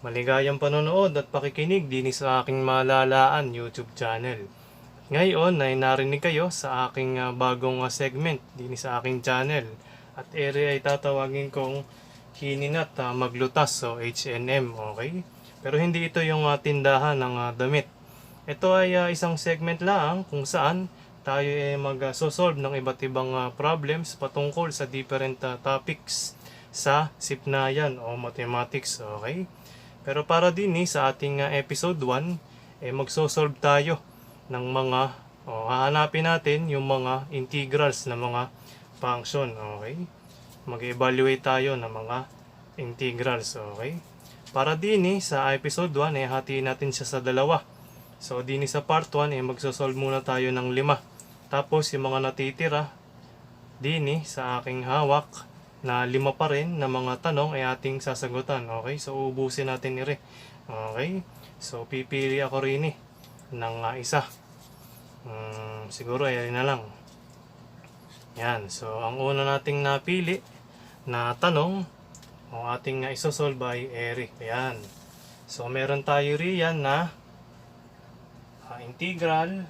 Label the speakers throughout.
Speaker 1: Maligayang panonood at pakikinig din sa aking Malalaan YouTube channel. Ngayon ay narinig kayo sa aking bagong segment din sa aking channel. At ere ay tatawagin kong Hininat Maglutas o H&M, okay? Pero hindi ito yung tindahan ng damit. Ito ay isang segment lang kung saan tayo ay mag-solve ng iba't ibang problems patungkol sa different topics sa sipnayan o mathematics, okay? Pero para din sa ating episode 1, magsosolve tayo ng mga, hahanapin natin yung mga integrals na mga function, okay? Mag-evaluate tayo ng mga integrals, okay? Para din sa episode 1, hatiin natin siya sa dalawa. So din sa part 1, magsosolve muna tayo ng 5. Tapos yung mga natitira, din sa aking hawak, na 5 pa rin na mga tanong ay ating sasagutan. Okay? So, ubusin natin ire. Okay? So, pipili ako rin ng isa. Siguro ay na lang. Yan. So, ang una nating napili na tanong o ating isosolve ay ere. Yan. So, meron tayo riyan na integral.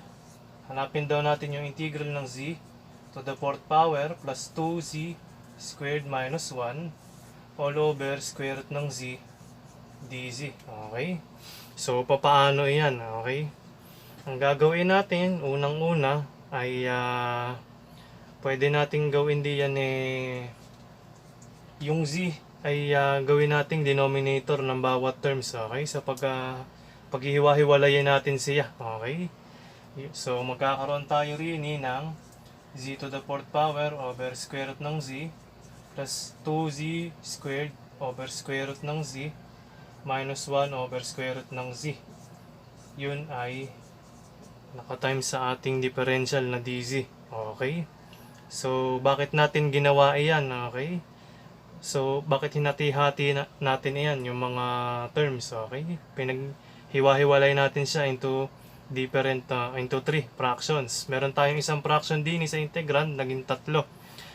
Speaker 1: Hanapin daw natin yung integral ng z to the 4th power plus 2z squared minus 1 all over square root ng z dz. Okay? So, papaano yan? Okay? Ang gagawin natin, unang-una, ay pwede nating gawin diyan yung z ay gawin nating denominator ng bawat terms. Okay? So, paghihiwa-hiwalayin natin siya. Okay? So, magkakaroon tayo rin ng z to the 4th power over square root ng z plus 2z squared over square root ng z minus 1 over square root ng z. Yun ay nakatimes sa ating differential na dz. Okay? So, bakit natin ginawa iyan? Okay? So, bakit hinati-hati natin iyan, yung mga terms? Okay? Pinaghiwa-hiwalay natin siya into into 3 fractions. Meron tayong isang fraction din sa integrand, naging 3.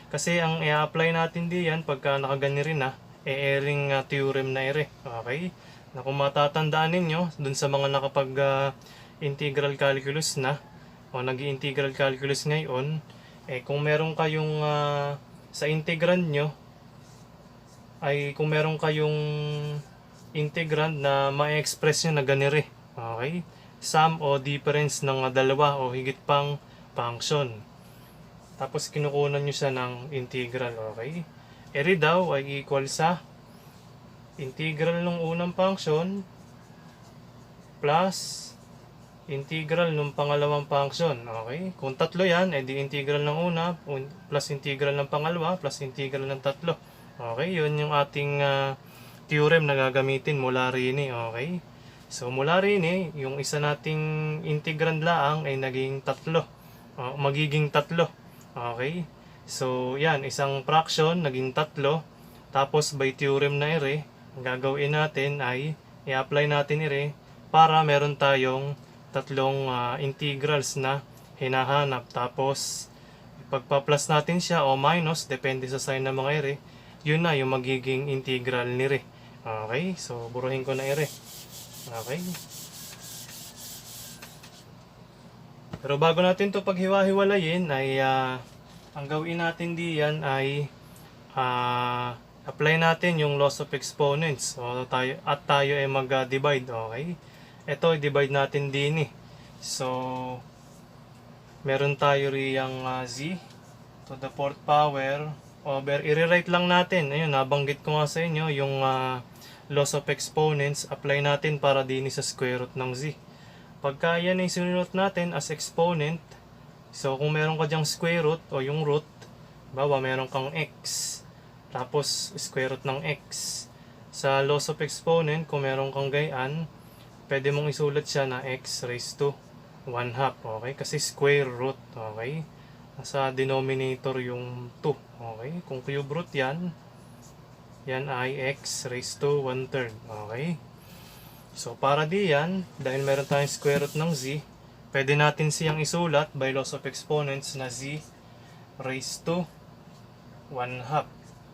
Speaker 1: Kasi ang i-apply natin diyan pagka nakagani rin airing theorem na ere. Okay? Na kung matatandaan ninyo, dun sa mga nakapag integral calculus na o nag-integral calculus ngayon, kung meron kayong sa integrand nyo, ay kung meron kayong integrand na ma-express nyo na ganire. Okay? Sum o difference ng dalawa o higit pang function. Tapos kinukunan nyo siya ng integral, okay? Ere daw ay equal sa integral ng unang function plus integral ng pangalawang function, okay? Kung tatlo yan, edi integral ng una plus integral ng pangalawa plus integral ng tatlo. Okay, yun yung ating theorem na gagamitin mula rin, okay? So mula rin yung isa nating integrand laang ay naging tatlo. Magiging tatlo. Okay? So, yan. Isang fraction, naging 3. Tapos, by theorem na ere, ang gagawin natin ay i-apply natin ere para meron tayong tatlong integrals na hinahanap. Tapos, pagpa-plus natin siya o minus, depende sa sign ng mga ere, yun na yung magiging integral ni re. Okay? So, buruhin ko na ere. Okay? Pero bago natin to paghiwa-hiwalayin ay ang gawin natin diyan ay apply natin yung laws of exponents. So, tayo ay mag-divide, okay? Ito i-divide natin din So, meron tayo riyang z to the 4th power over, i-rewrite lang natin. Ayun, nabanggit ko nga sa inyo yung laws of exponents, apply natin para din sa square root ng z. Pagka yan ay sinunod natin as exponent, so kung meron ka dyang square root o yung root, bawa meron kang x, tapos square root ng x. Sa laws of exponent, kung meron kang gayaan, pwede mong isulat siya na x raised to 1/2, okay? Kasi square root, okay? Nasa denominator yung 2, okay? Kung cube root yan ay x raised to 1/3, okay? So, para diyan, dahil meron tayong square root ng z, pwede natin siyang isulat by laws of exponents na z raised to 1/2.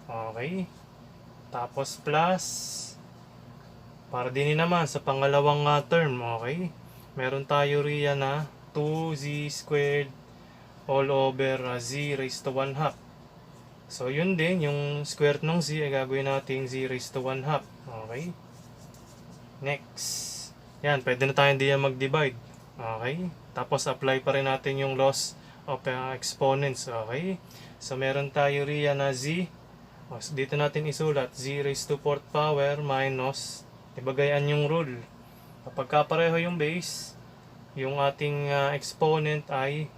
Speaker 1: Okay? Tapos plus, Para din naman sa pangalawang term, okay? Meron tayo riyan na 2z squared all over z raised to 1 half. So, yun din, yung square ng z ay gagawin natin z raised to 1 half. Okay? Next. Yan, pwede na tayong diyan mag-divide. Okay? Tapos, apply pa rin natin yung laws of exponents. Okay? So, meron tayo riyan na z. Dito natin isulat, z raised to 4th power minus, ibagayan yung rule. Kapag pareho yung base, yung ating exponent ay,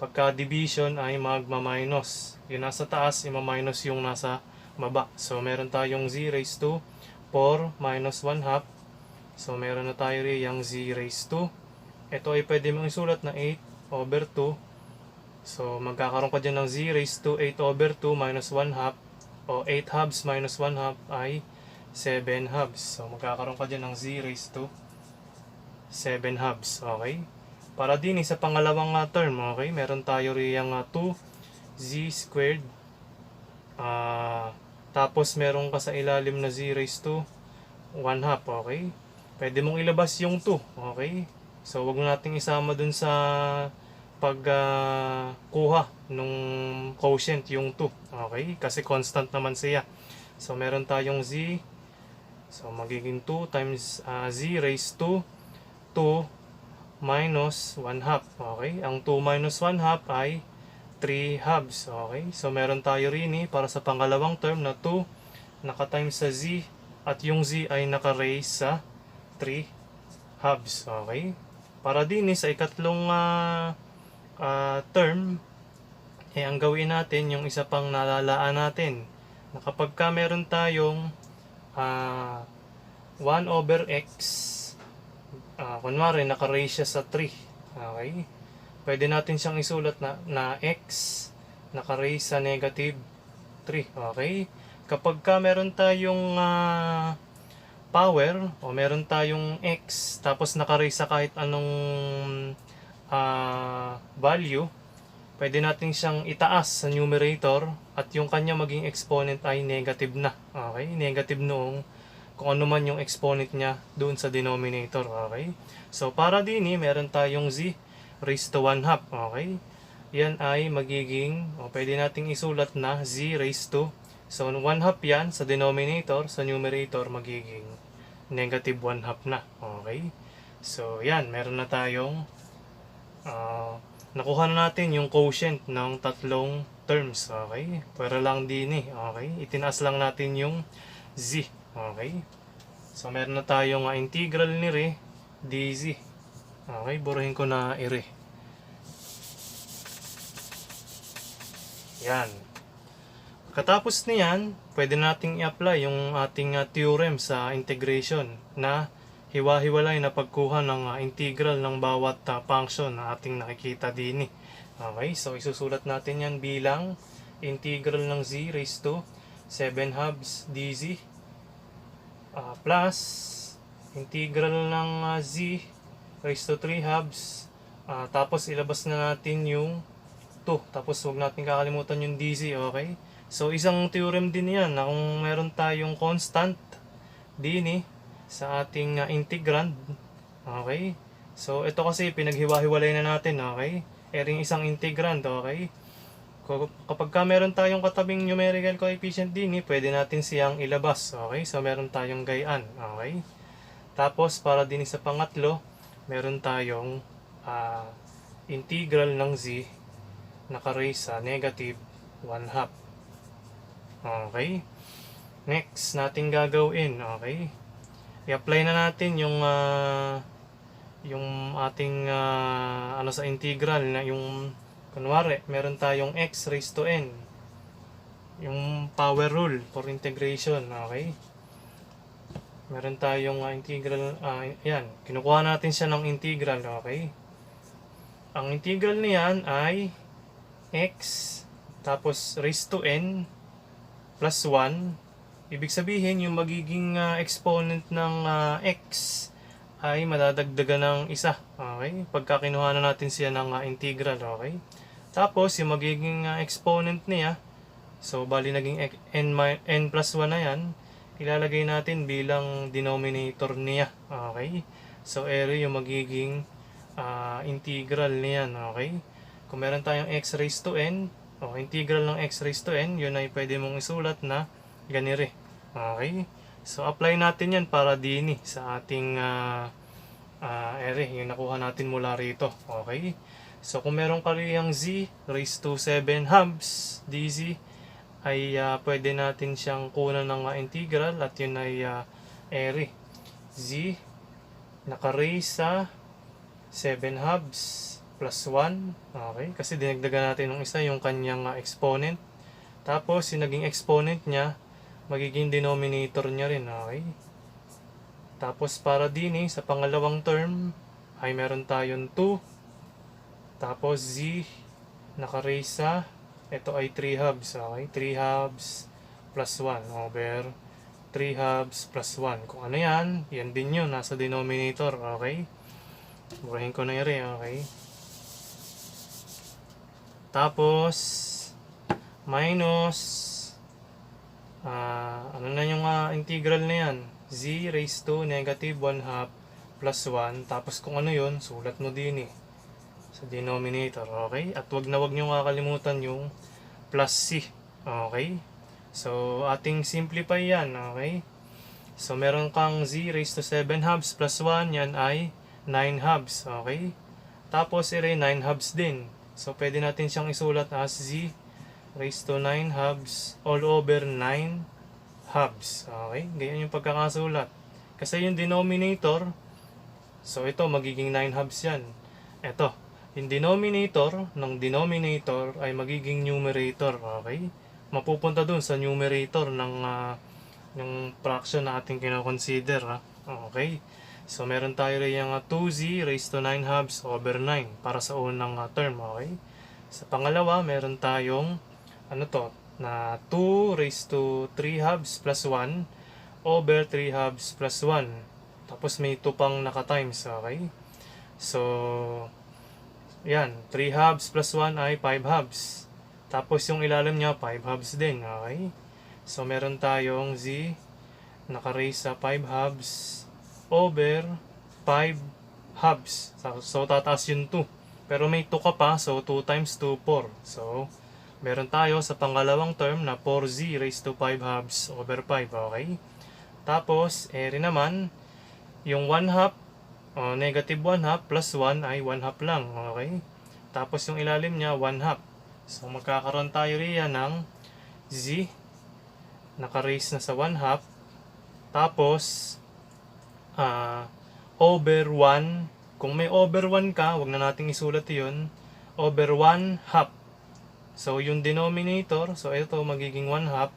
Speaker 1: pagka division ay magma-minus. Yung nasa taas, ima-minus yung nasa baba. So, meron tayong z raised to 4 minus 1 half. So, meron na tayo yung z raised to. Ito ay pwede mong isulat na 8 over 2. So, magkakaroon ka dyan ng z raised to 8 over 2 minus 1 half. O 8 halves minus 1 half ay 7 halves. So, magkakaroon ka dyan ng z raised to 7 halves. Okay? Para din sa pangalawang term, okay? Meron tayo riyang 2z squared. Tapos meron ka sa ilalim na z raised to 1 half, okay? Pwede mong ilabas yung 2, okay? So, wag nating isama dun sa pagkuha nung quotient yung 2, okay? Kasi constant naman siya. So, meron tayong z. So, magiging 2 times z raised to 2 minus 1 half. Okay? Ang 2 minus 1 half ay 3 halves. Okay? So, meron tayo rin para sa pangalawang term na 2 naka-times sa z at yung z ay naka-raise sa 3 halves. Okay? Para din sa ikatlong term, ang gawin natin, yung isa pang nalalaan natin, na kapag ka meron tayong 1 over x, kunwari, naka-raise siya sa 3. Okay? Pwede natin siyang isulat na x naka-raise sa negative 3. Okay? Kapag ka meron tayong power o meron tayong x tapos naka-raise sa kahit anong value, pwede natin siyang itaas sa numerator at yung kanya maging exponent ay negative na. Okay? Negative noong kung ano man yung exponent niya doon sa denominator. Okay? So, para din meron tayong z raised to 1 half. Okay? Yan ay magiging, pwede nating isulat na z raised to, so 1 half yan sa denominator, sa numerator magiging negative 1 half na. Okay? So, yan, meron na tayong nakuha na natin yung quotient ng tatlong terms. Okay? Para lang din okay? Itinaas lang natin yung z. Okay? So, meron na tayong integral ni re dz. Okay? Burahin ko na re. Yan. Katapos niyan, pwede nating i-apply yung ating theorem sa integration na hiwa-hiwalay na pagkuha ng integral ng bawat function na ating nakikita din. Okay? So, isusulat natin yan bilang integral ng z raised to 7 halves dz plus integral ng z raised to 3 halves, tapos ilabas na natin yung 2, tapos huwag natin kakalimutan yung dz. Okay? So, isang theorem din yan na kung meron tayong constant din sa ating integrand. Okay? So, ito kasi pinaghiwa-hiwalay na natin. Okay? Ering isang integrand. Okay? Kapag ka meron tayong katabing numerical coefficient din, pwede natin siyang ilabas. Okay? So, meron tayong gayaan. Okay? Tapos, para din sa pangatlo, meron tayong integral ng z naka-raise sa negative 1 half. Okay? Next, natin gagawin. Okay? I-apply na natin yung ating sa integral na yung kunwari, meron tayong x raised to n. Yung power rule for integration. Okay? Meron tayong integral, yan. Kinukuha natin siya ng integral. Okay? Ang integral niyan ay x tapos raised to n plus 1. Ibig sabihin, yung magiging exponent ng x ay madadagdagan ng isa. Okay? Pagka kinuha na natin siya ng integral. Okay? Tapos, yung magiging exponent niya, so, bali naging n plus 1 na yan, ilalagay natin bilang denominator niya. Okay? So, area yung magiging integral niyan. Okay? Kung meron tayong x raised to n, o integral ng x raised to n, yun ay pwede mong isulat na ganire. Okay? So, apply natin yan para din sa ating area, yung nakuha natin mula rito. Okay? So, kung meron ka riyang z raised to 7 halves dz, ay pwede natin siyang kunan ng integral at yun ay area. Z naka-raise sa 7 halves plus 1. Okay? Kasi dinagdagan natin ng isa yung kanyang exponent. Tapos, yung naging exponent niya, magiging denominator niya rin. Okay? Tapos, para din sa pangalawang term, ay meron tayong 2. Tapos, z naka-raise sa, ito ay 3 halves. Okay? 3 halves plus 1 over 3 halves plus 1. Kung ano yan, yan din yun. Nasa denominator. Okay? Burahin ko na yun. Okay? Tapos, minus, ano na yung integral na yan? Z raised to negative 1 half plus 1. Tapos kung ano yun, sulat mo din sa denominator. Okay? At wag nyo kakalimutan yung plus C. Okay? So, ating simplify yan. Okay? So, meron kang Z raised to 7 halves plus 1. Yan ay 9 halves. Okay? Tapos, 9 halves din. So, pwede natin siyang isulat as Z raised to 9 halves all over 9 halves. Okay? Ganyan yung pagkakasulat. Kasi yung denominator, so ito magiging 9 halves yan. Ito, yung denominator ng denominator ay magiging numerator. Okay? Mapupunta dun sa numerator ng yung fraction na ating kinoconsider. Okay? So, meron tayo rin yung 2z raised to 9 halves over 9 para sa unang term. Okay? Sa pangalawa, meron tayong na 2 raised to 3 halves plus 1 over 3 halves plus 1. Tapos may 2 pang naka-times. Okay? So, yan. 3 halves plus 1 ay 5 halves. Tapos yung ilalim niya, 5 halves din. Okay? So, meron tayong z naka-raise sa 5 halves over 5 halves. So, tataas yung 2. Pero may 2 ka pa. So, 2 times 2, 4. So, meron tayo sa pangalawang term na 4z raised to 5 halves over 5. Okay? Tapos, area naman, yung 1 half, negative 1 half plus 1 ay 1 half lang. Okay? Tapos, yung ilalim niya, 1 half. So, magkakaroon tayo riyan ng z naka-raise na sa 1 half. Tapos, over 1. Kung may over 1 ka, wag na nating isulat yun. Over 1 half. So, yung denominator, so ito magiging 1 half.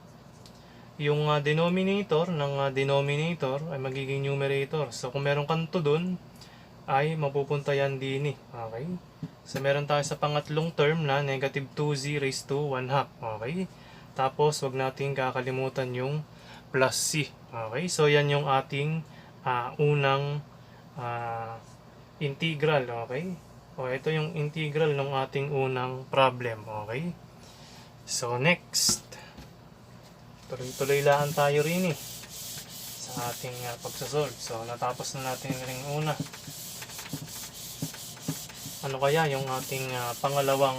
Speaker 1: Yung denominator ng denominator ay magiging numerator. So, kung meron kang 2 dun, ay mapupunta yan din. Okay? So, meron tayo sa pangatlong term na negative 2z raised to 1 half. Okay? Tapos, wag natin kakalimutan yung plus c. Okay? So, yan yung ating unang integral. Okay? O, ito yung integral ng ating unang problem. Okay? So, next. Tuloy-tuloy lang tayo rin sa ating pagsasolve. So, natapos na natin yung una. Ano kaya yung ating pangalawang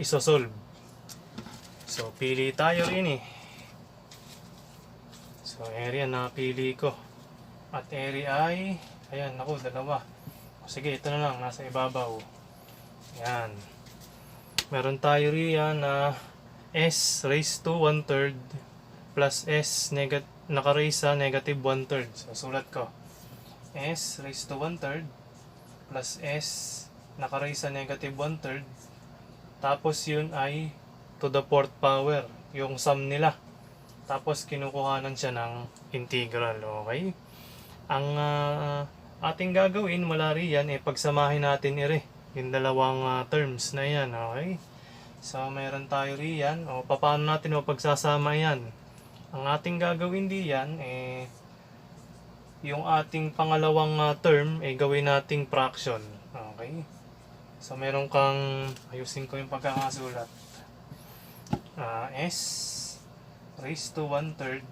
Speaker 1: isosolve? So, pili tayo rin So, area na pili ko. At area ay, ayan, naku, dalawa. Sige, ito na lang, nasa ibabaw. Ayan. Meron tayo riyan na s raised to 1/3 plus s naka-raise sa negative 1/3. So, sulat ko. S raised to 1/3 plus s naka-raise sa negative 1/3. Tapos yun ay to the 4th power. Yung sum nila. Tapos kinukuhanan siya ng integral. Okay? Ang ating gagawin mula riyan pagsamahin natin yung dalawang terms na yan. Okay? So, meron tayo riyan. O, paano natin pagsasama yan? Ang ating gagawin diyan, yung ating pangalawang term, gawin nating fraction. Okay? So, meron kang, ayusin ko yung pagkakasulat. S raised to 1/3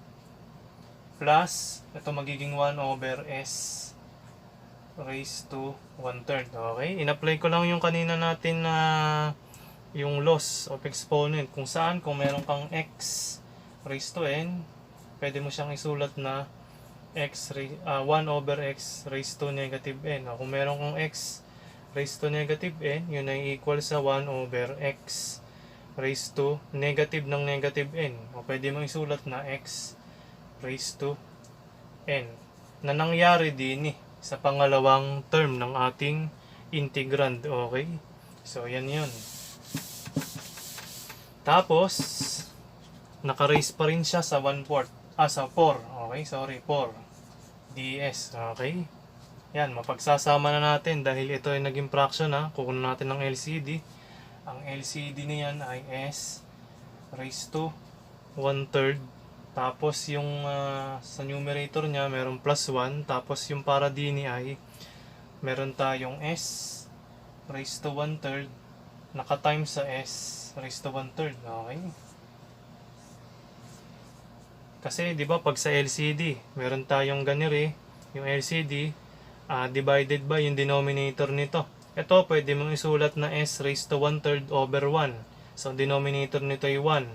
Speaker 1: plus, ito magiging 1 over s raised to 1/3. Okay? In-apply ko lang yung kanina natin na yung loss of exponent. Kung saan, kung meron kang x raised to n, pwede mo siyang isulat na 1 over x raised to negative n. O, kung meron kang x raised to negative n, yun ay equal sa 1 over x raised to negative ng negative n. O pwede mo isulat na x raised to n na nangyari din sa pangalawang term ng ating integrand. Okay? So, yan yun. Tapos, naka-raise pa rin siya sa 1/4. Sa 4. Okay? Sorry, 4 ds. Okay? Yan, mapagsasama na natin dahil ito ay naging fraction ha. Kukunin natin ng LCD. Ang LCD niyan ay s raised to 1/3. Tapos yung sa numerator niya meron plus 1. Tapos yung para din ay meron tayong s raised to 1/3 naka-times sa s raised to 1/3. Okay? Kasi 'di ba pag sa LCD, meron tayong ganire, yung LCD divided by yung denominator nito. Ito pwede mong isulat na s raised to 1/3 over 1. So denominator nito ay 1.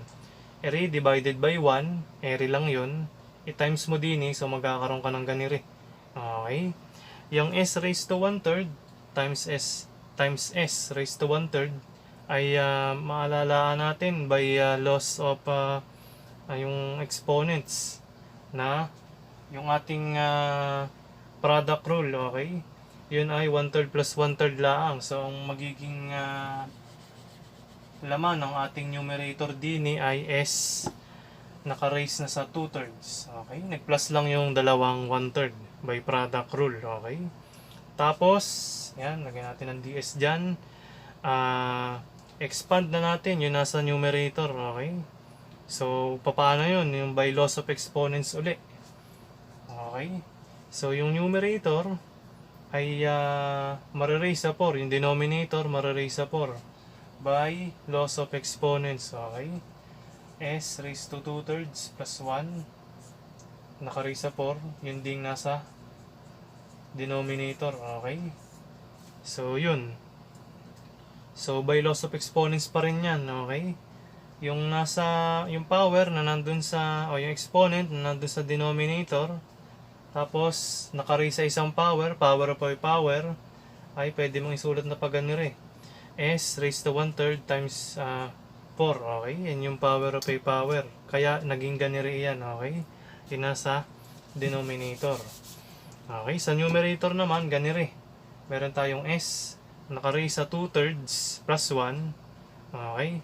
Speaker 1: Eri divided by 1, eri lang 'yun. I-times mo din so magkakaroon ka ng ganire. Okay? Yung s raised to 1/3 times s raised to 1/3 ay maalalaan natin by loss of yung exponents na yung ating product rule. Okay? Yun ay 1/3 plus 1/3 laang. So ang magiging laman ng ating numerator din ay s naka-raise na sa 2/3. Okay? Nag-plus lang yung dalawang 1/3 by product rule. Okay? Tapos, yan, lagyan natin ng ds dyan. Expand na natin yung nasa numerator. Okay? So, paano yun? Yung by loss of exponents uli. Okay? So, yung numerator ay mareraise sa 4. Yung denominator mareraise sa 4 by loss of exponents. Okay? S raised to 2/3 plus 1 naka-raise sa 4. Yun ding nasa denominator. Okay? So, yun. So, by loss of exponents pa rin yan. Okay? Yung yung power na nandun sa, o yung exponent na nandun sa denominator, tapos naka-raise sa isang power of a power, ay pwede mong isulat na pagganire. S raised to 1/3 times 4. Okay? Yan yung power of a power. Kaya naging ganire yan. Okay? Yung nasa denominator. Okay? Sa numerator naman, ganire. Meron tayong s naka-raise sa 2/3 plus 1. Okay?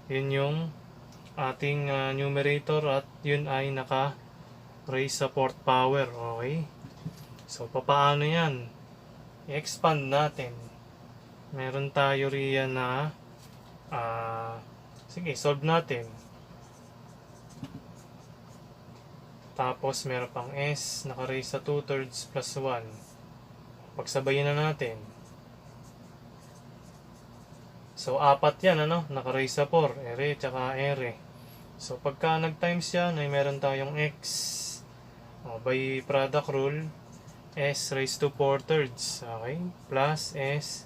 Speaker 1: Yun yung ating numerator at yun ay naka-raise sa 4th power. Okay? So, papaano yan? I-expand natin. Meron tayo riyan na sige, solve natin. Tapos, meron pang s naka-raise sa 2/3 plus 1. Pagsabayin na natin. So, 4 yan, ano? Naka-raise sa 4. Ere, tsaka ere. So, pagka nag-times yan, ay meron tayong x. By product rule, s raised to 4/3. Okay? Plus s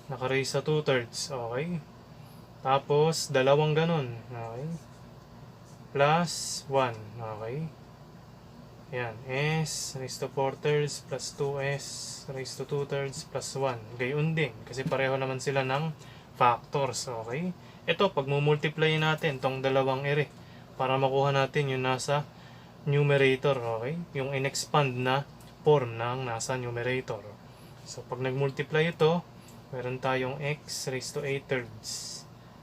Speaker 1: naka-raise sa 2/3. Okay? Tapos, dalawang ganun. Okay? Plus 1. Okay? Yan. S raised to 4/3 plus 2s raised to 2/3 plus 1. Gayon din. Kasi pareho naman sila ng factors. Okay? Ito, pag multiply natin tong dalawang ere para makuha natin yung nasa numerator. Okay? Yung in-expand na form ng nasa numerator. So, pag nag-multiply ito, meron tayong x raised to 8/3.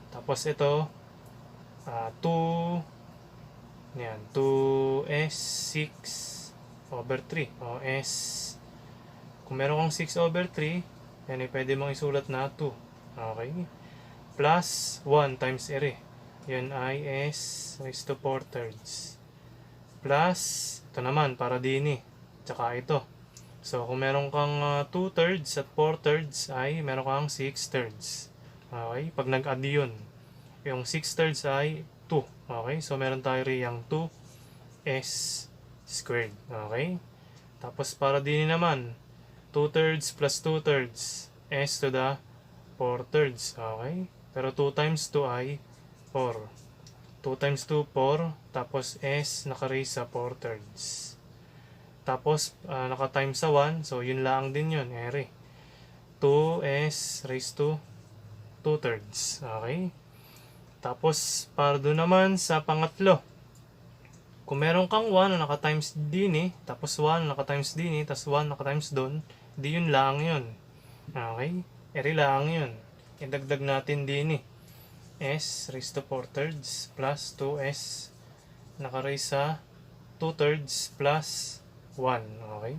Speaker 1: Tapos ito, 2 yan, 2s 6 over 3. O s, kung meron kang 6 over 3, yan ay pwede mong isulat na 2. Okay? Plus 1 times ere. Yan ay s raised to 4/3. Plus, ito naman, para din tsaka ito. So, kung meron kang 2/3 at 4/3 ay meron kang 6/3. Okay? Pag nag-add yun, yung 6/3 ay 2. Okay? So, meron tayo riyang 2 s squared. Okay? Tapos para din naman, 2/3 plus 2/3, s to the 4/3. Okay? Pero 2 times 2 ay 4. 2 times 2, 4. Tapos s naka-raise sa 4/3. Tapos naka-times sa 1. So yun lang din yun. Eri. 2s raised to 2/3. Okay? Tapos para doon naman sa pangatlo, kung meron kang 1 na naka-times din tapos 1 naka-times din tapos 1 naka-times doon, di yun lang yun. Okay? Eri lang yun. Idagdag natin din s raised to 4/3 plus 2s naka-raise sa 2/3 plus 1. Okay?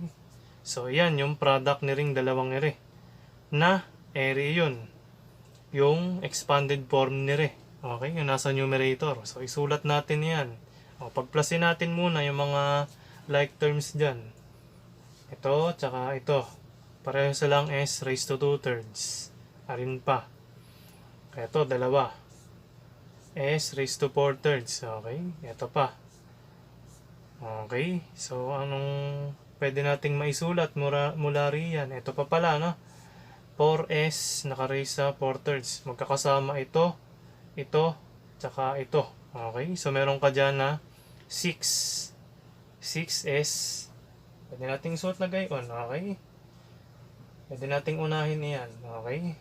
Speaker 1: So, yan yung product ni ring dalawang ere. Na ere yun. Yung expanded form ni re. Okay? Yung nasa numerator. So, isulat natin yan. O, pagplasin natin muna yung mga like terms dyan. Ito, tsaka ito. Pareho silang s raised to 2/3. Alin pa? Ito, dalawa. S raised to 4/3. Okay? Ito pa. Okay? So, anong pwede nating maisulat mula riyan? Ito pa pala, no? 4s naka-raise sa 4/3. Magkakasama ito, tsaka ito. Okay? So, meron ka dyan na 6. 6s. Pwede nating suot na gayon. Okay? Pwede nating unahin yan. Okay?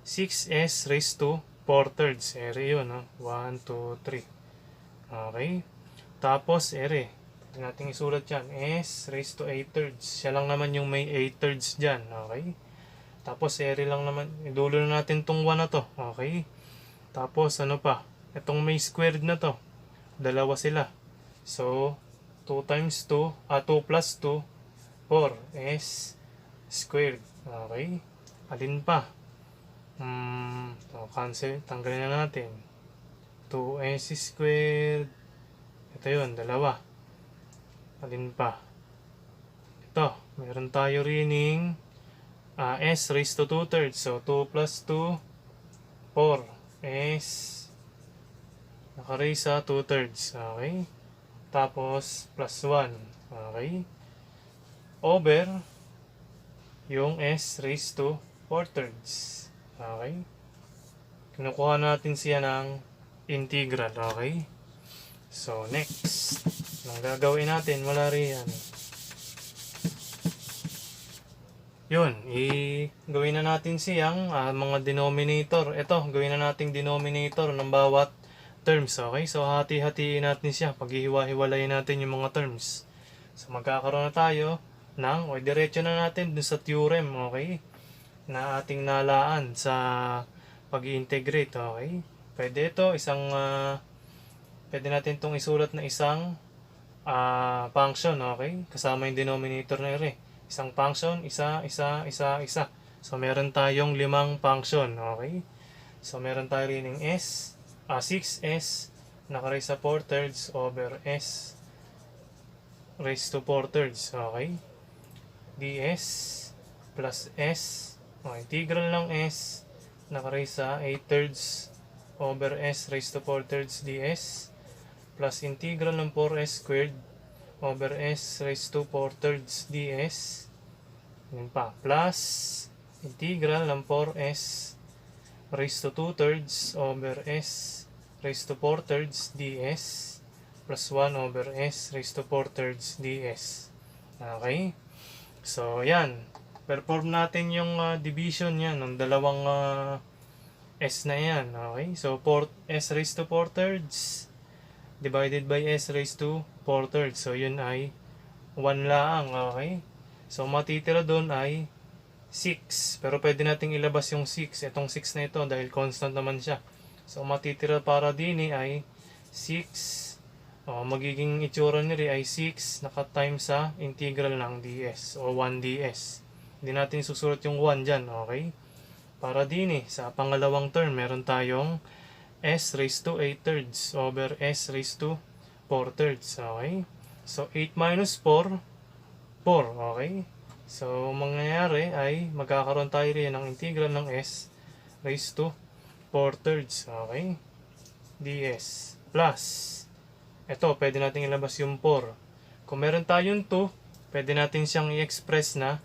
Speaker 1: 6s raised to 4/3. Ere yun, no? 1, 2, 3. Okay? Tapos, ere. Pwede nating isulat yan. S raised to 8/3. Siya lang naman yung may 8/3 dyan. Okay? Tapos, ere lang naman. Idulo na natin tong 1 na to. Okay? Tapos, ano pa? Itong may squared na to. Dalawa sila. So, 2 times 2, 2 plus 2, 4. S squared. Okay? Alin pa? Cancel. Tanggalin na natin. 2s squared. Ito yun, dalawa. Alin pa? Ito, meron tayo rining s raised to 2/3. So, 2 plus 2, 4. S naka-raise sa 2/3. Okay? Tapos, plus 1. Okay? Over yung s raised to 4/3. Okay? Kinukuha natin siya ng integral. Okay? So, next. Anong gagawin natin? Wala riyan. Yun. Gawin na natin siyang mga denominator. Ito, gawin na natin denominator ng bawat terms. Okay? So, hati-hatiin natin siya. Paghihiwa-hiwalayin natin yung mga terms. So, magkakaroon na tayo ng, o diretso na natin dun sa theorem. Okay? Na ating nalaan sa pag-i-integrate. Okay? Pwede ito, pwede natin itong isulat na isang function. Okay? Kasama yung denominator na ere. Isang function, isa. So, meron tayong 5 function. Okay? So, meron tayo rin ng 6s naka-raise sa 4/3 over s raised to 4/3. Okay? ds plus s. Integral ng s naka-raise sa 8/3 over s raised to 4/3 ds plus integral ng 4s squared over s raised to 4/3 ds. Yun pa. Plus integral ng 4s raised to 2/3 over s raised to 4/3 ds plus 1 over s raised to 4/3 ds. Okay? So, yan. Perform natin yung division yan ng dalawang s na yan. Okay? So, s raised to 4/3 divided by s raised to 4/3. So, yun ay 1 lang. Okay? So, matitira doon ay 6. Pero pwede nating ilabas yung 6. Itong 6 na ito dahil constant naman siya. So, matitira para din ay 6. Magiging itsura nila ay 6 naka-time sa integral ng ds o 1 ds. Hindi natin susulat yung 1 dyan. Okay? Para din sa pangalawang term, meron tayong s raised to 8/3 over s raised to 4/3. Okay? So, 8 minus 4, 4. Okay? So, mangyayari ay magkakaroon tayo rin ng integral ng s raised to 4/3. Okay? ds plus ito, pwede natin ilabas yung 4. Kung meron tayong 2, pwede natin siyang i-express na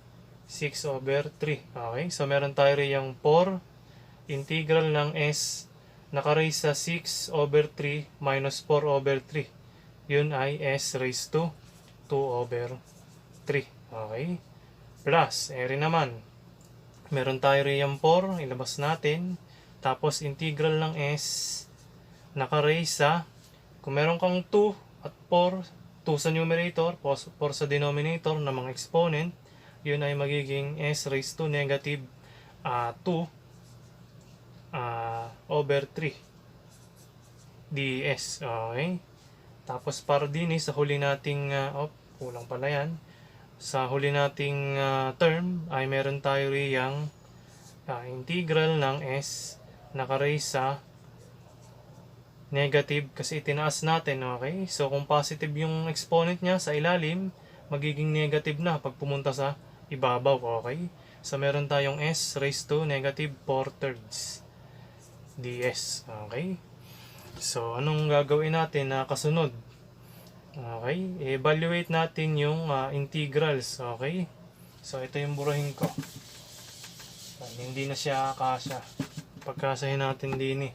Speaker 1: 6/3. Okay? So, meron tayo rin yung 4 integral ng s naka-raise sa 6/3 minus 4/3. Yun ay s raised to 2/3. Okay? Plus, rin naman, meron tayo rin yung 4, ilabas natin. Tapos, integral ng s naka-raise sa, kung meron kang 2 at 4, 2 sa numerator, 4 sa denominator ng mga exponent, yun ay magiging s raised to negative 2/3 ds. Okay? Tapos para din sa huli nating, kulang pala yan. Sa huli nating term ay meron tayo riyang integral ng s naka-raise sa negative kasi itinaas natin. Okay? So kung positive yung exponent niya sa ilalim, magiging negative na pag pumunta sa ibabaw. Okay? So meron tayong s raised to negative 4/3 ds. Okay? So anong gagawin natin na kasunod? Okay? Evaluate natin yung integrals. Okay? So ito yung burahin ko. Hindi na siya kasya. Pagkasahin natin din eh.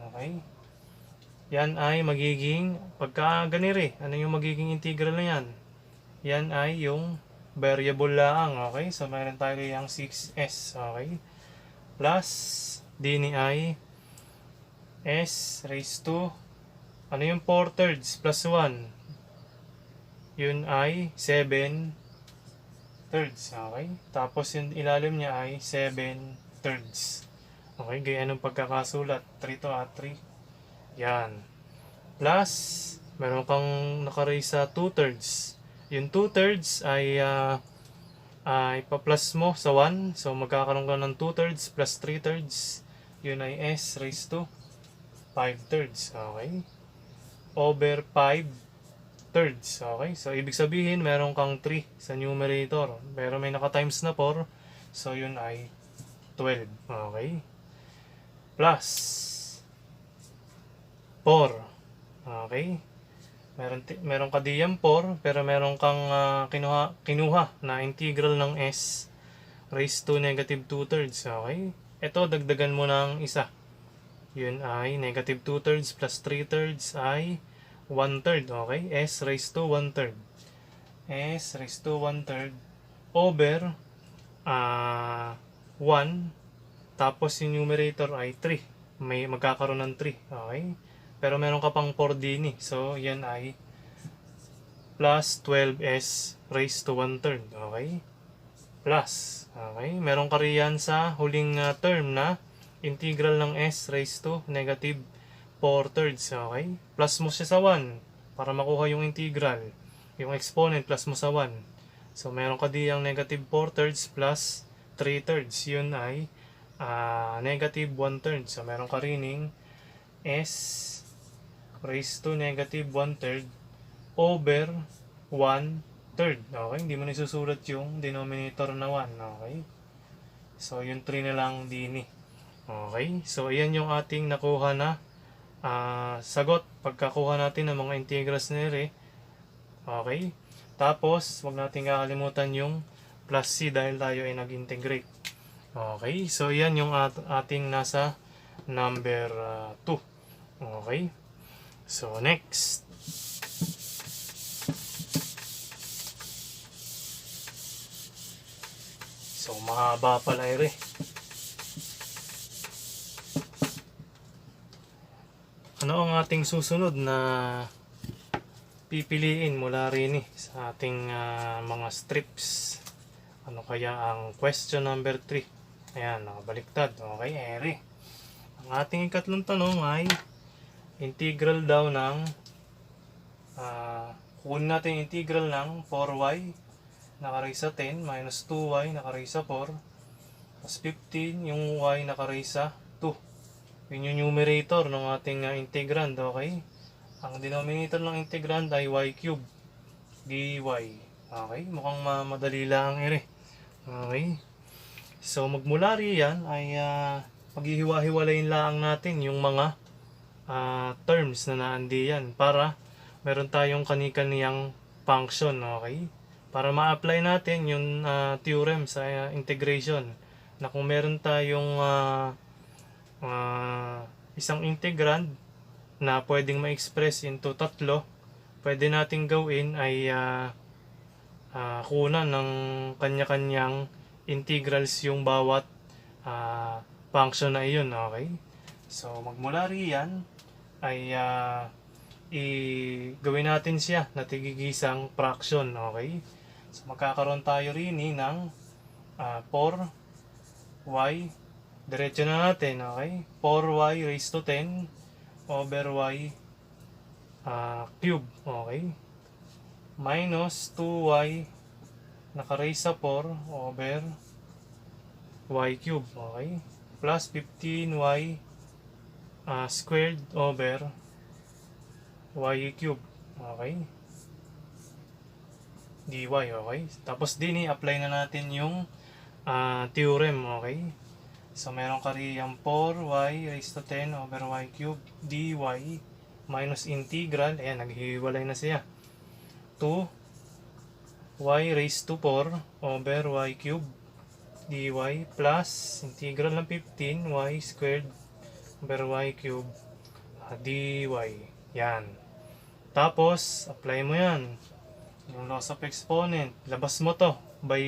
Speaker 1: Okay? Yan ay magiging, pagka ganire, ano yung magiging integral na yan? Yan ay yung variable lang. Okay? So meron tayo yung 6s. Okay? Plus, din ay s raised to, ano yung 4/3 plus 1? Yun ay 7/3. Okay? Tapos yung ilalim niya ay 7/3. Okay? Gaya anong pagkakasulat? 3 to 3. Yan. Plus, meron kang naka-raise sa 2/3. Yung 2/3 ay ipa-plus mo sa 1. So, magkakaroon ka ng 2/3 plus 3/3. Yun ay s raised to 5/3. Okay? Over 5/3. Okay? So, ibig sabihin, meron kang 3 sa numerator. Pero may naka-times na 4. So, yun ay 12. Okay? Plus 4. Okay? Meron ka diyang 4, pero meron kang kinuha na integral ng s raised to negative 2/3. Okay? Ito, dagdagan mo ng isa. Yun ay negative 2/3 plus 3/3 ay 1/3. Okay? S raised to 1/3. S raised to 1/3 over 1. Tapos yung numerator ay 3. May magkakaroon ng 3. Okay? Pero meron ka pang 4 din eh. So, yan ay plus 12s raised to 1/3. Okay? Plus. Okay? Meron ka riyan sa huling term na integral ng s raised to negative 4/3. Okay? Plus mo siya sa 1 para makuha yung integral. Yung exponent plus mo sa 1. So, meron ka diyang negative 4/3 plus 3/3. Yun ay negative 1/3. So, meron ka rining s raised to negative 1/3 over 1/3. Okay? Hindi mo nasusulat yung denominator na 1. Okay? So, yung 3 na lang din eh. Okay? So, ayan yung ating nakuha na sagot pagkakuha natin ng mga integrals na ere. Okay? Tapos, wag natin kakalimutan yung plus c dahil tayo ay nag-integrate. Okay? So, ayan yung ating nasa number 2. Okay? So, next. So, mahaba pala ere. Ano ang ating susunod na pipiliin mula rin sa ating mga strips? Ano kaya ang question number 3? Ayan, nakabaliktad. Okay, ere. Ang ating ikatlong tanong ay integral daw ng kunin natin integral ng 4y naka-raise sa 10 minus 2y naka-raise sa 4 plus 15 yung y naka-raise sa 2. Yun yung numerator ng ating integrand. Okay? Ang denominator ng integrand ay y cube dy. Okay? Mukhang madali lang ere. Okay? So magmula riyan ay paghihiwa-hiwalayin lang natin yung mga terms na naandiyan para meron tayong kani-kaniyang function, okay? Para ma-apply natin yung theorem sa integration na kung meron tayong isang integrand na pwedeng ma-express into tatlo, pwede nating gawin ay kunan ng kanya-kanyang integrals yung bawat function na iyon, okay? So magmula riyan ay gawin natin siya na tigigisang fraction, okay? So magkakaroon tayo rin ng 4y, diretso na natin, okay? 4y raised to 10 over y cube, okay? Minus 2y naka-raise sa 4 over y cube, okay? Plus 15y squared over y cube, okay? dy, okay? Tapos din i-apply na natin yung theorem, okay? So meron ka riyang 4y raised to 10 over y cube dy minus integral, ayan, naghihiwalay na siya, 2y raised to 4 over y cube dy plus integral ng 15y squared over y cube dy. Yan. Tapos, apply mo yan. Yung laws of exponent, labas mo to by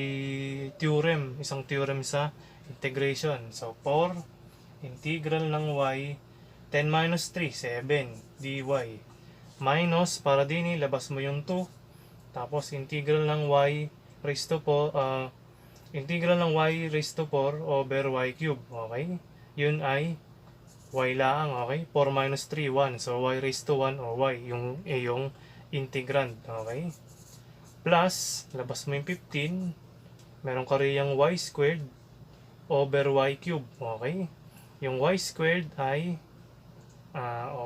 Speaker 1: theorem, isang theorem sa integration. So, 4 integral ng y 10 minus 3, 7 dy minus, para din labas mo yung 2, tapos integral ng y raised to 4 integral ng y raised to 4 over y cube, okay? Yun ay y lang, okay? 4 minus 3, 1. So, y raised to 1 o y, yung integrand, okay? Plus, labas mo yung 15, meron ka rin yung y squared over y cube, okay? Yung y squared ay,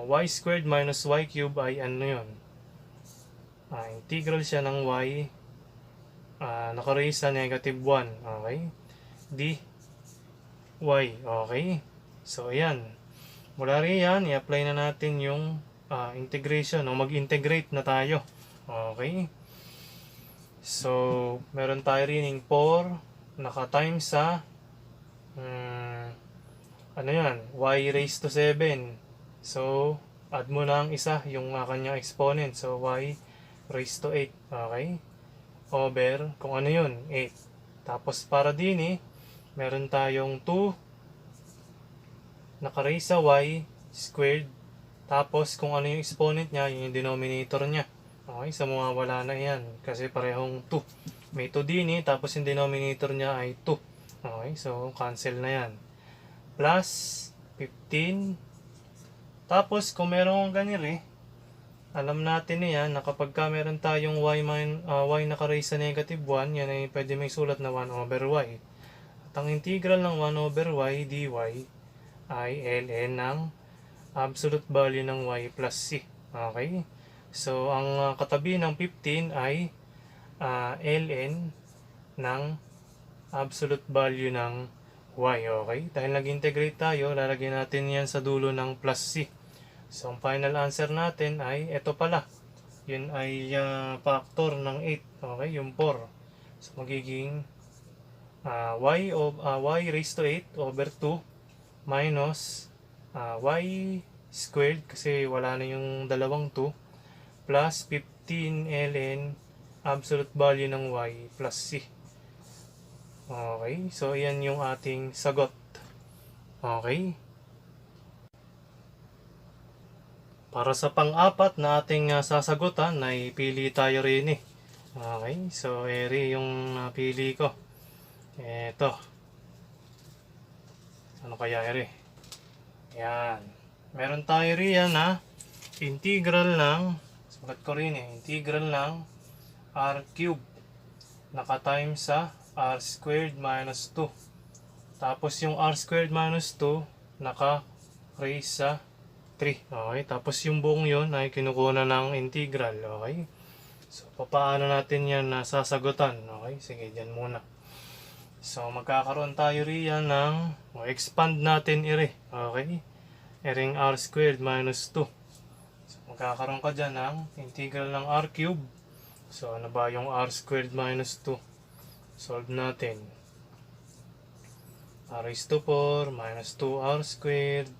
Speaker 1: y squared minus y cube ay ano yun? Integral siya ng y, naka-raise sa negative 1, okay? dy, okay? So, ayan. Mula riyan, i-apply na natin yung integration, o mag-integrate na tayo. Okay? So, meron tayo rin 4 naka-times sa ano yan, y raised to 7. So, add mo na ang isa, yung kanyang exponent. So, y raised to 8. Okay? Over, kung ano yun, 8. Tapos, para din meron tayong 2 naka-raise sa y squared, tapos kung ano yung exponent niya, yung denominator niya, okay? So mawawala na yan kasi parehong 2, may 2 din tapos yung denominator niya ay 2, okay? So cancel na yan, plus 15. Tapos kung meron ganito alam natin yan na kapag ka meron tayong y naka-raise sa negative 1, yan ay pwede may sulat na 1 over y, at ang integral ng 1 over y dy ay ln ng absolute value ng y plus c. Okay? So, ang katabi ng 15 ay ln ng absolute value ng y. Okay? Dahil nag-integrate tayo, lalagyan natin yan sa dulo ng plus c. So, ang final answer natin ay ito pala. Yun ay factor ng 8. Okay? Yung 4. So, magiging y raised to 8 over 2 minus y squared kasi wala na yung dalawang 2 plus 15 ln absolute value ng y plus c. Okay, so yan yung ating sagot. Okay, para sa pang-apat na ating sasagutan ay pili tayo rin Okay, so eri yung napili ko. Eto, ano kaya ere? Yan. Meron tayo riyan na integral ng, sulat ko rin integral ng r cube naka-times sa r squared minus 2. Tapos yung r squared minus 2 naka-raise sa 3. Okay? Tapos yung buong yun ay kinukuha ng integral. Okay? So, paano natin yan sasagutan? Okay? Sige, dyan muna. So, magkakaroon tayo riyan ng, expand natin okay? ring r squared minus 2. So, magkakaroon ka dyan ng integral ng r cube. So, ano ba yung r squared minus 2? Solve natin. R raised to 4 minus 2r squared.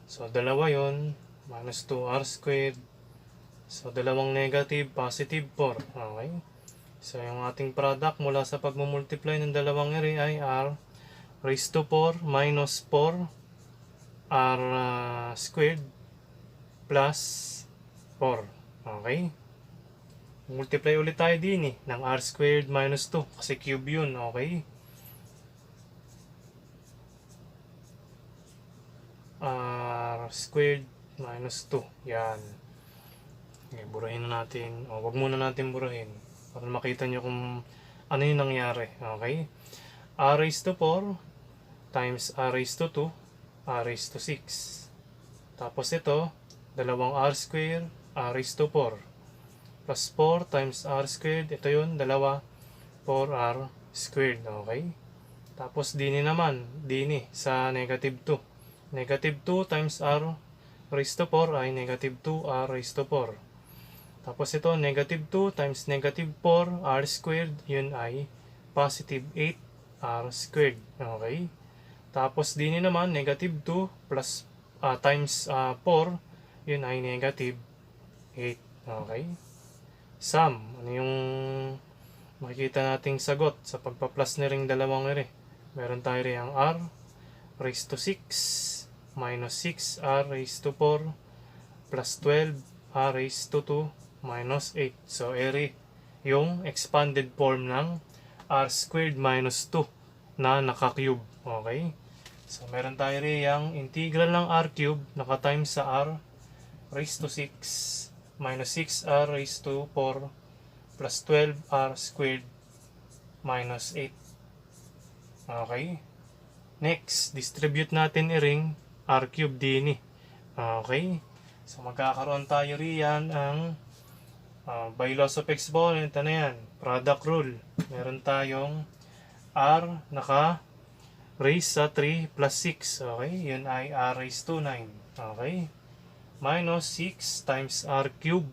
Speaker 1: So, dalawa yon minus 2r squared. So, dalawang negative, positive 4. Okay? So, yung ating product mula sa pagmumultiply ng dalawang array ay r raised to 4 minus 4 r squared plus 4. Okay? Multiply ulit tayo din ng r squared minus 2 kasi cube yun. Okay? R squared minus 2. Yan. Okay, burahin na natin. O, wag muna natin burahin. Para makita nyo kung ano yung nangyari. Okay? R raised to 4 times R raised to 2, R raised to 6. Tapos ito, dalawang R squared, R raised to 4. Plus 4 times R squared, ito yun, dalawa, 4R squared. Okay? Tapos dini naman, dini sa negative 2. Negative 2 times r raised to 4 ay negative 2r raised to 4. Tapos ito, negative 2 times negative 4r squared, yun ay positive 8r squared. Okay? Tapos din naman, negative 2 plus times 4, yun ay negative 8. Okay? Sum, ano yung makikita nating sagot sa pagpa-plus na ring dalawang ere? Meron tayo rin ang r raised to 6 minus 6r raised to 4 plus 12r raised to 2 minus 8. So, ere yung expanded form ng r squared minus 2 na naka-cube. Okay? So, meron tayo rin yung integral ng r cube naka-times sa r raised to 6 minus 6r raised to 4 plus 12r squared minus 8. Okay? Next, distribute natin i-ring r cube din. Okay? So, magkakaroon tayo riyan ang by laws of exponent, ano yan? Product rule. Meron tayong r naka raise sa 3 plus 6. Okay? Yun ay r raised to 9. Okay? Minus 6 times r cube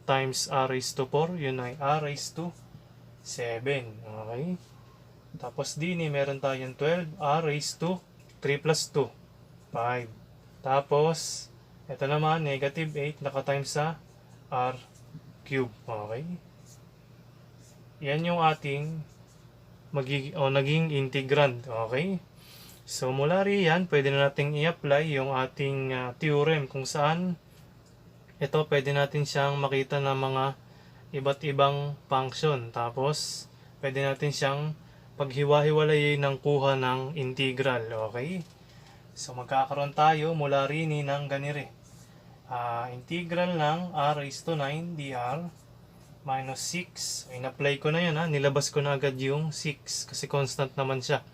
Speaker 1: times r raised to 4. Yun ay r raised to 7. Okay? Tapos din meron tayong 12 r raised to 3 plus 2. 5. Tapos, ito naman, negative 8 nakatimes sa r cube. Okay? Yan yung ating naging integrand. Okay? So, mula riyan, pwede na natin i-apply yung ating theorem kung saan ito pwede natin siyang makita ng mga iba't ibang function. Tapos, pwede natin siyang paghiwa-hiwalayin ng kuha ng integral. Okay? So, magkakaroon tayo mula rin ng ganire. Integral ng r raised to 9 dr minus 6. In-apply ko na yan. Nilabas ko na agad yung 6 kasi constant naman siya.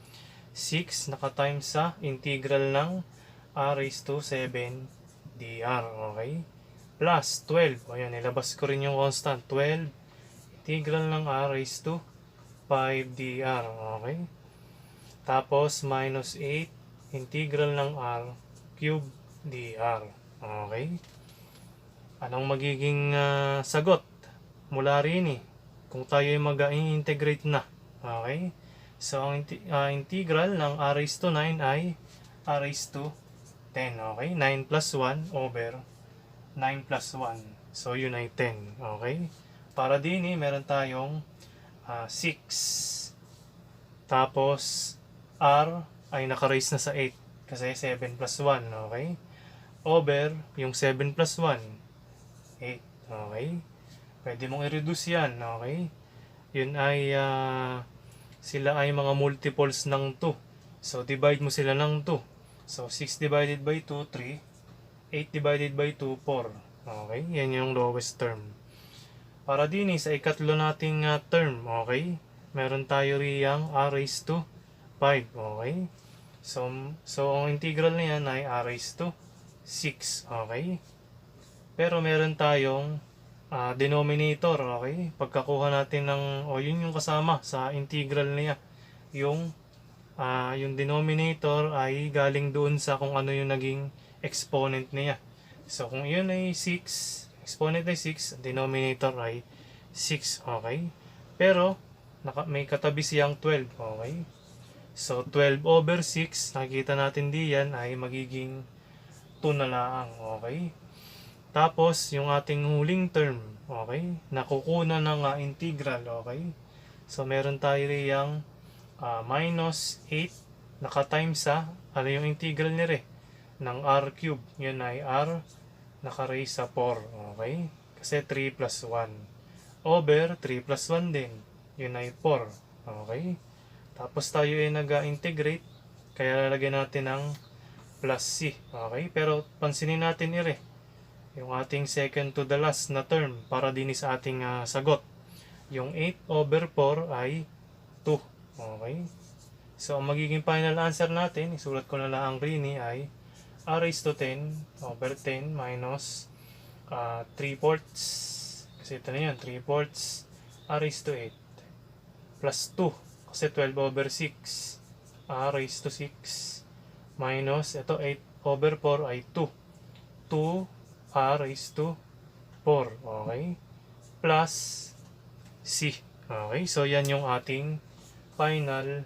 Speaker 1: 6 nakatimes sa integral ng r raised to 7 dr. Okay? Plus 12. Ayan, nilabas ko rin yung constant. 12 integral ng r raised to 5 dr. Okay? Tapos minus 8 integral ng r cube dr. Okay? Anong magiging sagot mula rin kung tayo ay mag-integrate na? Okay? So, ang integral ng r raised to 9 ay r raised to 10. Okay? 9 plus 1 over 9 plus 1. So, yun ay 10. Okay? Para din meron tayong 6. Tapos, r ay naka-raise na sa 8 kasi 7 plus 1, okay? Over yung 7 plus 1, 8, okay? Pwede mong i-reduce yan, okay? Yun ay, sila ay mga multiples ng 2. So, divide mo sila ng 2. So, 6 divided by 2, 3. 8 divided by 2, 4. Okay? Yan yung lowest term. Para din sa ikatlo nating term, okay? Meron tayo riyang r raised to 5, okay? So ang integral na yan ay r raised to 6, okay? Pero meron tayong denominator, okay? Pagkakuha natin ng, yun yung kasama sa integral niya. Yung denominator ay galing doon sa kung ano yung naging exponent niya. So kung yun ay 6, exponent ay 6, denominator ay 6, okay? Pero may katabi siyang 12, okay? So 12 over 6, nakikita natin diyan ay magiging 2 na lang, okay? Tapos yung ating huling term, okay? Nakukunan ng integral, okay? So meron tayo riyang minus 8 naka-times sa ano yung integral ni re ng r cube. Yun ay r naka-raise sa 4, okay? Kasi 3 plus 1 over 3 plus 1 din. Yun ay 4, okay? Tapos tayo ay nag-integrate, kaya lalagyan natin ng plus c, okay? Pero pansinin natin ire yung ating second to the last na term para din sa ating sagot. Yung 8 over 4 ay 2, okay? So, ang magiging final answer natin, isulat ko na lang ang rini ay r raised to 10 over 10 minus 3/4. Kasi ito na yun, 3/4 r raised to 8 plus 2. Kasi 12 over 6 r raised to 6 minus ito 8 over 4 ay 2. 2 r raised to 4, okay? Plus c. Okay, so yan yung ating final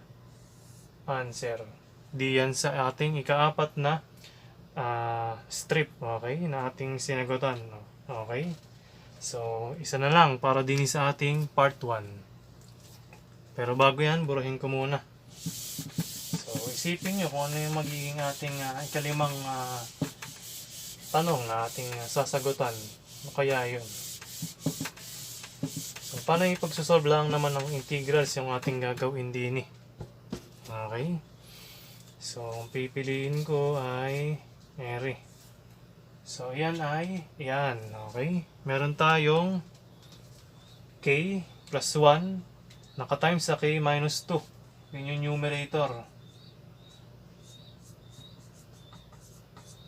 Speaker 1: answer. Diyan sa ating ikaapat na strip, okay, na ating sinagutan. Okay, so isa na lang para din sa ating part 1. Pero bago yan, burahin ko muna. So isipin nyo kung ano yung magiging ating ikalimang tanong na ating sasagutan. Ano kaya yun? So paano yung pagsosolve lang naman ng integrals yung ating gagawin din eh. Okay. So, ang pipiliin ko ay ere. So, yan ay yan. Okay. Meron tayong k plus 1 naka-times sa k minus 2. Yun yung numerator.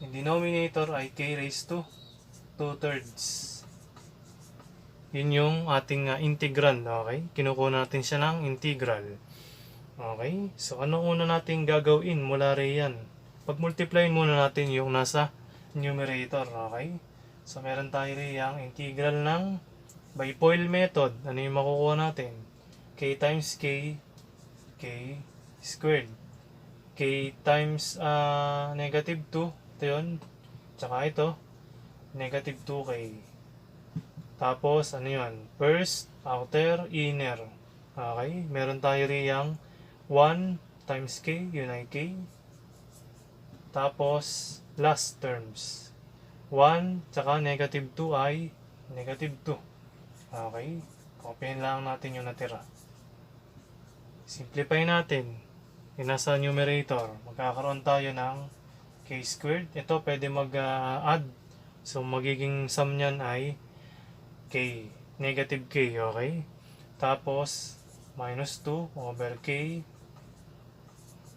Speaker 1: Yung denominator ay k raised to 2/3. Yun yung ating integrand. Okay. Kinukuha natin siya ng integral. Okay, so ano una natin gagawin mula riyan? Pag-multiply muna natin yung nasa numerator, okay? So meron tayo riyang integral ng by FOIL method. Ano yung makukuha natin? K times K, K squared. K times negative 2, ito yun. Tsaka ito, negative 2K. Tapos ano yun? First, outer, inner. Okay, meron tayo riyang 1 times k, yun ay k. Tapos, last terms. 1, tsaka negative 2 ay negative 2. Okay? Copyin lang natin yung natira. Simplify natin. Yung nasa numerator, magkakaroon tayo ng k squared. Ito, pwede mag-add. So, magiging sum nyan ay k. Negative k, okay? Tapos, minus 2 over k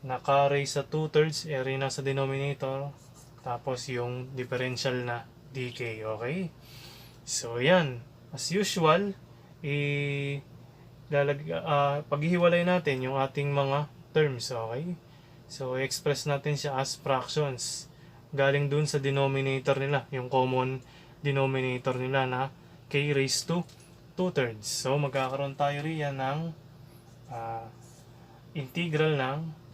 Speaker 1: naka-raise sa 2/3 area na sa denominator, tapos yung differential na dk, okay? So yan, as usual, paghihiwalay natin yung ating mga terms, okay? So express natin siya as fractions galing dun sa denominator nila, yung common denominator nila na k raised to 2/3. So magkakaroon tayo riyan ng integral ng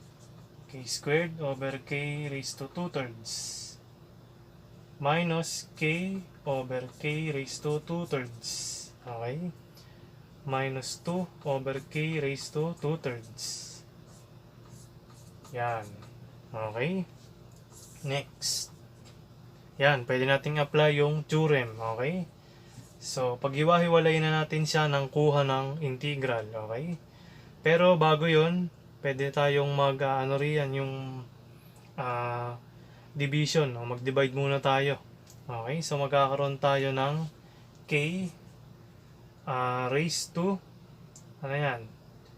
Speaker 1: k squared over k raised to 2/3 minus k over k raised to 2/3. Okay? Minus 2 over k raised to 2/3. Yan. Okay? Next. Yan, pwede nating apply yung theorem. Okay? So, paghiwa-hiwalay na natin siya ng kuha ng integral. Okay? Pero bago yon, pwede tayong yung division. O mag-divide muna tayo. Okay? So, magkakaroon tayo ng k raised to, ano yan?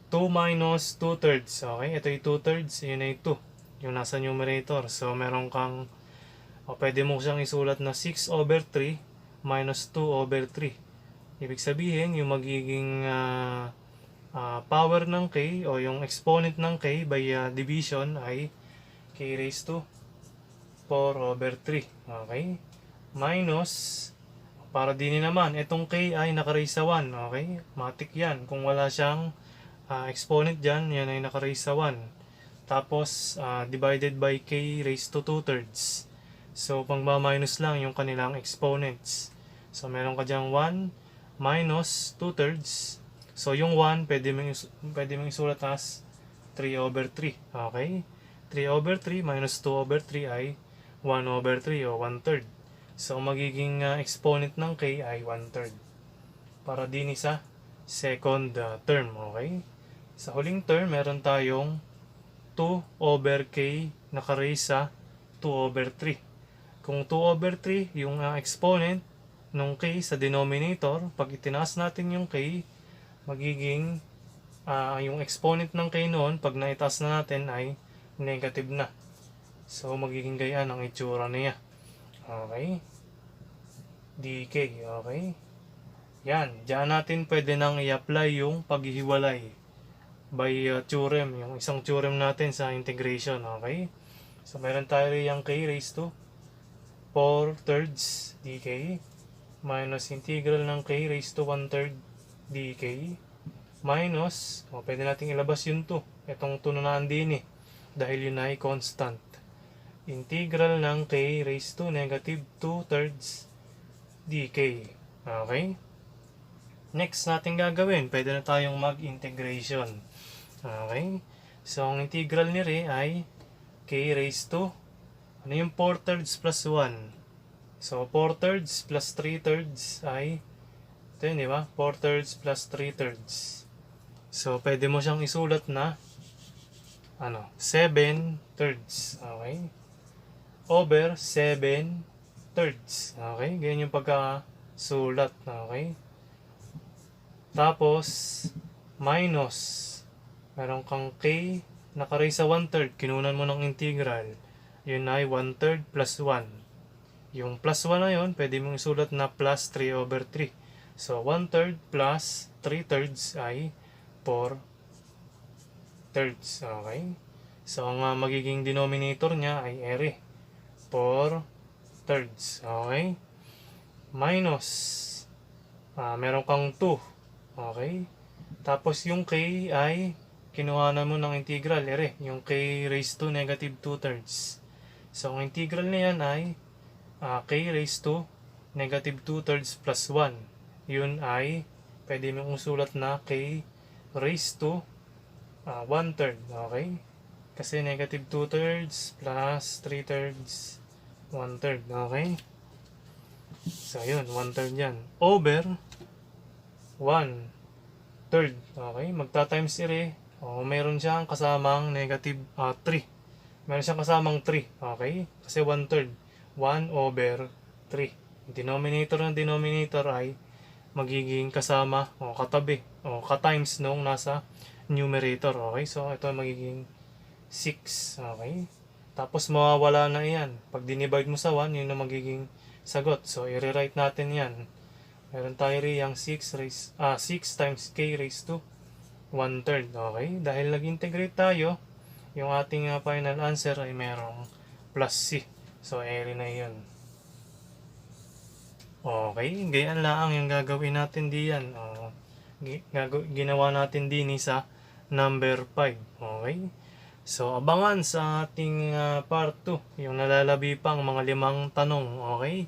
Speaker 1: 2 minus 2/3. Okay? Ito yung 2/3. Yun ay 2. Yung nasa numerator. So, meron kang, pwede mo siyang isulat na 6 over 3 minus 2 over 3. Ibig sabihin, yung magiging power ng k o yung exponent ng k by division ay k raised to 4 over 3. Okay? Minus, para din naman, itong k ay naka-raise sa 1. Okay? Matik yan. Kung wala siyang exponent dyan, yan ay naka-raise sa 1. Tapos, divided by k raised to 2/3. So, pang-minus lang yung kanilang exponents. So, meron ka dyan 1 minus 2/3. So, yung 1, pwede mong isulat as 3 over 3. Okay? 3 over 3 minus 2 over 3 ay 1 over 3 o 1/3. So, magiging exponent ng k ay 1/3. Para din sa second term. Okay? Sa huling term, meron tayong 2 over k naka-raise sa 2 over 3. Kung 2 over 3 yung exponent ng k sa denominator, pag itinaas natin yung k, magiging yung exponent ng k noon, pag naitaas na natin ay negative na. So, magiging gayaan ang itsura niya. Okay? dk. Okay? Yan. Diyan natin pwede nang i-apply yung paghihiwalay by theorem. Yung isang theorem natin sa integration. Okay? So, meron tayo yung k raised to 4/3 dk minus integral ng k raised to 1/3 dk minus, pwede natin ilabas yun 2. Itong 2 na din dahil yun ay constant. Integral ng k raised to negative 2/3 dk. Okay? Next natin gagawin, pwede na tayong mag-integration. Okay? So, ang integral ni Re ay k raised to, ano yung 4/3 plus 1? So, 4/3 plus 3/3 ay, ito yun, di ba? 4/3 plus 3/3. So, pwede mo siyang isulat na 7/3. Okay? Over 7/3. Okay? Ganyan yung pagkasulat. Okay? Tapos, minus. Meron kang k naka-raise sa 1/3. Kinunan mo ng integral. Yun ay 1/3 plus 1. Yung plus 1 na yun, pwede mong isulat na plus 3 over 3. So, 1/3 plus 3/3 ay 4/3. Okay? So, ang magiging denominator niya ay ere. 4/3. Okay? Minus. Meron kang 2. Okay? Tapos yung k ay kinuha na mo ng integral. Ere. Yung k raised to negative 2/3. So, ang integral na yan ay k raised to negative 2/3 plus 1. Yun ay pwede mong usulat na k raised to 1/3. Okay? Kasi negative 2/3 plus 3/3 1/3. Okay? So, yun. 1/3 yan. Over 1/3. Okay? Magta-times ere. Meron siyang kasamang negative 3. Meron siyang kasamang 3. Okay? Kasi 1/3. 1 over 3. Denominator ng denominator ay magiging kasama o katabi o ka-times nung nasa numerator. Okay? So, ito magiging 6. Okay? Tapos, mawawala na yan. Pag dinivide mo sa 1, yun na magiging sagot. So, i-rewrite natin yan. Meron tayo riyang 6 times k raised to 1/3. Okay? Dahil nag-integrate tayo, yung ating final answer ay merong plus c. So, area na yun. Okay, ganyan lang yung gagawin natin diyan. Ginawa natin din sa number 5. Okay? So, abangan sa ating part 2. Yung nalalabi pang mga 5 tanong. Okay?